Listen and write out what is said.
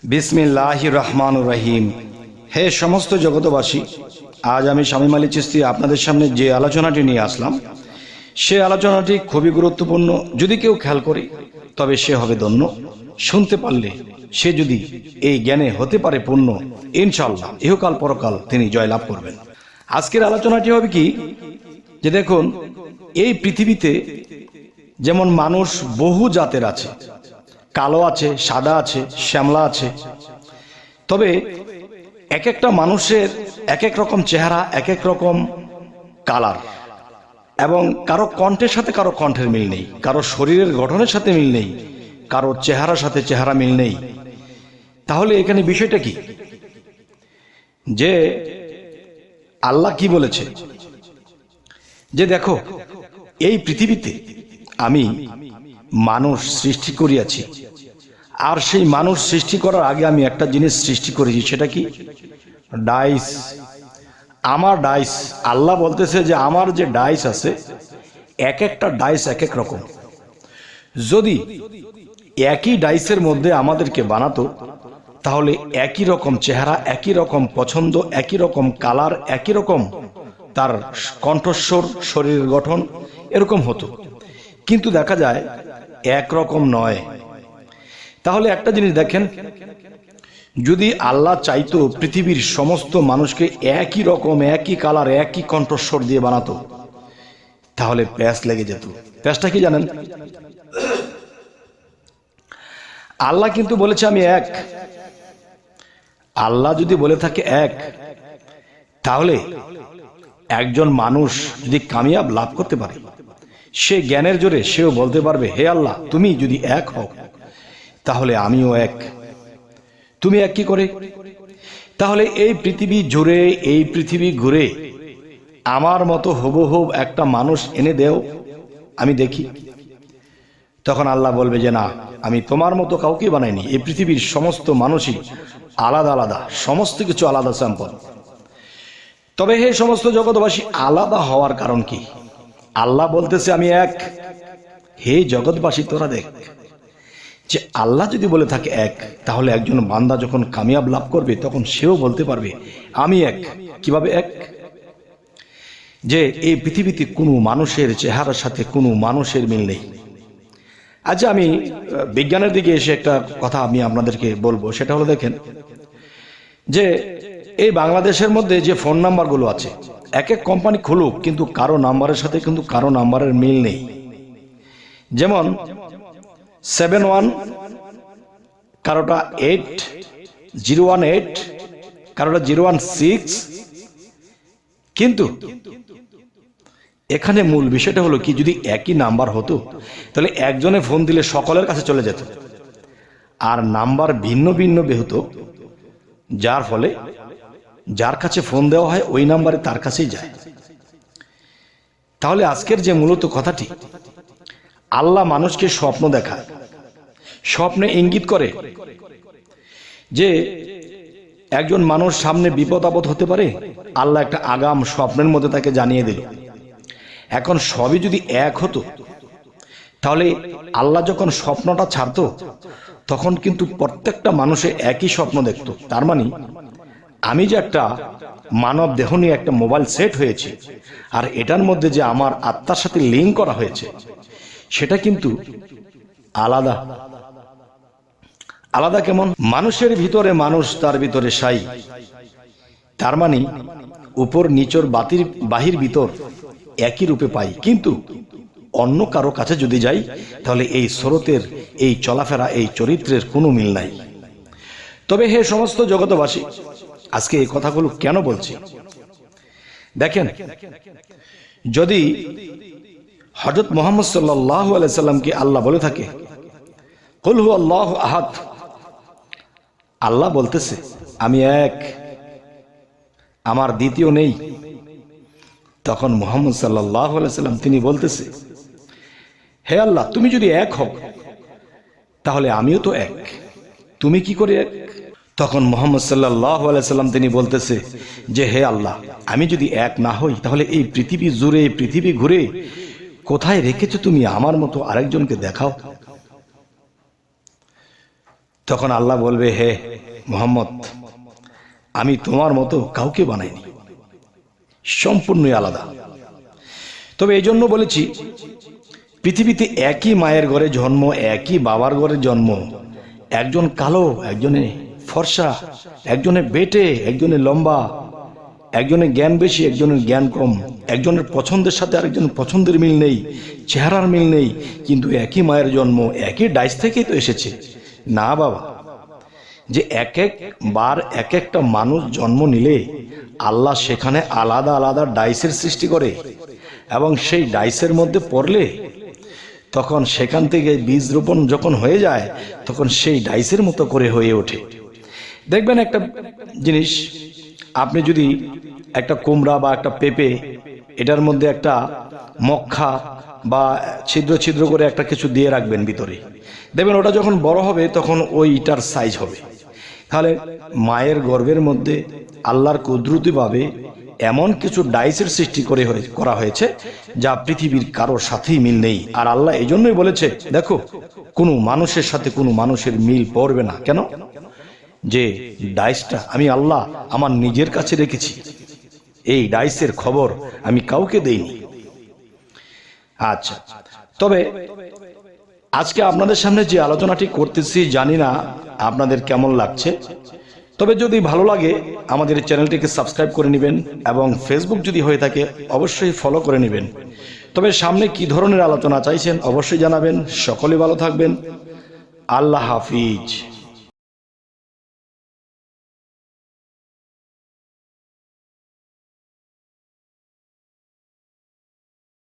বিসমিল্লাহির রহমানুর রহিম। হে সমস্ত জগতবাসী, আজ আমি শামীম আলী চিশতি আপনাদের সামনে যে আলোচনাটি নিয়ে আসলাম, সে আলোচনাটি খুবই গুরুত্বপূর্ণ। যদি কেউ খেয়াল করে তবে সে হবে ধন্য। শুনতে পারলে সে যদি এই জ্ঞানে হতে পারে পূর্ণ, ইনশাআল্লাহ ইহকাল পরকাল তিনি জয়লাভ করবেন। আজকের আলোচনাটি হবে কি, যে দেখুন, এই পৃথিবীতে যেমন মানুষ বহু জাতের আছে, কালো আছে, সাদা আছে, শ্যামলা আছে। তবে এক একটা মানুষের এক এক রকম চেহারা, এক এক রকম কালার, এবং কারো কণ্ঠের সাথে কারো কণ্ঠের মিল নেই, কারো শরীরের গঠনের সাথে মিল নেই, কারো চেহারার সাথে চেহারা মিল নেই। তাহলে এখানে বিষয়টা কি, যে আল্লাহ কি বলেছে, যে দেখো এই পৃথিবীতে আমি মানুষ সৃষ্টি করিয়াছি, আর সেই মানুষ সৃষ্টি করার আগে আমি একটা জিনিস সৃষ্টি করেছি। সেটা কি? ডাইস। আমার ডাইস, আল্লাহ বলতেছে যে আমার যে ডাইস আছে, এক একটা ডাইস এক এক রকম। যদি একই ডাইসের মধ্যে আমাদেরকে বানাতো, তাহলে একই রকম চেহারা, একই রকম পছন্দ, একই রকম কালার, একই রকম তার কণ্ঠস্বর, শরীরের গঠন এরকম হতো। কিন্তু দেখা যায় একরকম নয়। তাহলে একটা জিনিস দেখেন, যদি আল্লাহ চাইতো পৃথিবীর সমস্ত মানুষকে একই রকম, একই কালার, একই কণ্ঠস্বর দিয়ে বানাতো, তাহলে প্যাঁচ লেগে যেত। প্যাঁচটা কি জানেন? আল্লাহ কিন্তু বলেছে আমি এক। আল্লাহ যদি বলে থাকে এক, তাহলে একজন মানুষ যদি কামিয়াব লাভ করতে পারে, সে জ্ঞানের জোরে সেও বলতে পারবে, হে আল্লাহ, তুমি যদি এক হও তাহলে আমিও এক। তুমি এক কি করে? তাহলে এই পৃথিবী জুড়ে, এই পৃথিবী ঘুরে আমার মতো হুবহু একটা মানুষ এনে দেও, আমি দেখি। তখন আল্লাহ বলবে যে না, আমি তোমার মতো কাউকে বানাইনি। এই পৃথিবীর সমস্ত মানুষই আলাদা আলাদা, সমস্ত কিছু আলাদা স্যাম্পল। তবে হে সমস্ত জগৎবাসী, আলাদা হওয়ার কারণ কি? আল্লাহ বলতেছে আমি এক। হে জগৎবাসী, তোরা দেখ, যে আল্লাহ যদি বলে থাকে এক, তাহলে একজন বান্দা যখন কামিয়াব লাভ করবে, তখন সেও বলতে পারবে আমি এক। কিভাবে এক? যে এই পৃথিবীতে কোনো মানুষের চেহারার সাথে কোনো মানুষের মিল নেই। আচ্ছা, আমি বিজ্ঞানের দিকে এসে একটা কথা আমি আপনাদেরকে বলবো। সেটা হলো, দেখেন যে এই বাংলাদেশের মধ্যে যে ফোন নাম্বারগুলো আছে, এক এক কোম্পানি খুলুক, কিন্তু কারো নাম্বারের সাথে কিন্তু কারো নাম্বারের মিল নেই। যেমন 71, কারোটা 018, কারোটা 016। কিন্তু এখানে মূল বিষয়টা হলো কি, যদি একই নাম্বার হতো তাহলে একজনে ফোন দিলে সকলের কাছে চলে যেত, আর নাম্বার ভিন্ন ভিন্ন হতো, যার ফলে যার কাছে ফোন দেওয়া হয় ওই নাম্বারে তার কাছেই যায়। তাহলে আজকের যে মূলত কথাটি, আল্লাহ মানুষকে স্বপ্ন দেখায়, স্বপ্নে ইঙ্গিত করে যে একজন মানুষ সামনে বিপদ আপদ হতে পারে। আল্লাহ একটা আগাম স্বপ্নের মধ্যে তাকে জানিয়ে দিল। এখন সবই যদি এক হতো, তাহলে আল্লাহ যখন স্বপ্নটা ছাড়তো, তখন কিন্তু প্রত্যেকটা মানুষে একই স্বপ্ন দেখতো। তার মানে আমি যে একটা মানব দেহ নিয়ে একটা মোবাইল সেট হয়েছে, আর এটার মধ্যে যে আমার আত্মার সাথে লিঙ্ক করা হয়েছে, সেটা কিন্তু আলাদা। আলাদা কেমন? মানুষের ভিতরে মানুষ, তার ভিতরে সাই। তার মানে উপর নিচর বাহির ভিতর একই রূপে পাই। কিন্তু অন্য কারো কাছে যদি যাই, তাহলে এই স্রোতের, এই চলাফেরা, এই চরিত্রের কোনো মিল নাই। তবে হে সমস্ত জগতবাসী, আজকে এই কথাগুলো কেন বলছি, দেখেন, যদি হযরত মুহাম্মদ সাল্লাল্লাহু আলাইহি সাল্লামকে আল্লাহ বলে থাকে কুল হু আল্লাহু আহাদ, আল্লাহ বলতেছে আমি এক, আমার দ্বিতীয় নেই, তখন মুহাম্মদ সাল্লাল্লাহু আলাইহি সাল্লাম তিনি বলতেছে, হে আল্লাহ, তুমি যদি এক হও তাহলে আমিও তো এক, তুমি কি করে এক? তখন মুহাম্মদ সাল্লাল্লাহু আলাইহি সাল্লাম তিনি বলতেছে যে হে আল্লাহ, আমি যদি এক না হই, তাহলে এই পৃথিবী জুড়ে, পৃথিবী ঘুরে কোথায় রেখেছো তুমি আমার মতো আরেকজনকে দেখাও। তখন আল্লাহ বলবে, হে মোহাম্মদ, আমি তোমার মতো কাউকে বানাইনি, সম্পূর্ণই আলাদা। তবে এই জন্য বলেছি, পৃথিবীতে একই মায়ের ঘরে জন্ম, একই বাবার ঘরে জন্ম, একজন কালো, একজনে ফর্সা, একজনে বেটে, একজনে লম্বা, একজনের জ্ঞান বেশি, একজনের জ্ঞান কম, একজনের পছন্দের সাথে আরেকজনের পছন্দের মিল নেই, চেহারার মিল নেই, কিন্তু একই মায়ের জন্ম, একই ডাইস থেকেই তো এসেছে। না বাবা, যে এক একবার এক একটা মানুষ জন্ম নিলে আল্লাহ সেখানে আলাদা আলাদা ডাইসের সৃষ্টি করে, এবং সেই ডাইসের মধ্যে পড়লে তখন সেখান থেকে বীজ রোপণ যখন হয়ে যায়, তখন সেই ডাইসের মতো করে হয়ে ওঠে। দেখবেন একটা জিনিস, আপনি যদি একটা কুমড়া বা একটা পেঁপে, এটার মধ্যে একটা মক্খা বা ছিদ্র ছিদ্র করে একটা কিছু দিয়ে রাখবেন ভিতরে, দেখবেন ওটা যখন বড় হবে তখন ওইটার সাইজ হবে। তাহলে মায়ের গর্ভের মধ্যে আল্লাহর কুদরতিভাবে এমন কিছু ডাইসের সৃষ্টি করা হয়েছে যা পৃথিবীর কারোর সাথেই মিল নেই। আর আল্লাহ এই জন্যই বলেছে, দেখো, কোনো মানুষের সাথে কোনো মানুষের মিল পড়বে না। কেন? যে ডাইসটা আমি আল্লাহ আমার নিজের কাছে রেখেছি, এই ডাইসের খবর আমি কাউকে দেইনি। আচ্ছা, তবে আজকে আপনাদের সামনে যে আলোচনাটি করতেছি, জানি না আপনাদের কেমন লাগছে। তবে যদি ভালো লাগে আমাদের চ্যানেলটিকে সাবস্ক্রাইব করে নেবেন, এবং ফেসবুক যদি হয়ে থাকে অবশ্যই ফলো করে নেবেন। তবে সামনে কি ধরনের আলোচনা চাইছেন অবশ্যই জানাবেন। সকলে ভালো থাকবেন। আল্লাহ হাফিজ।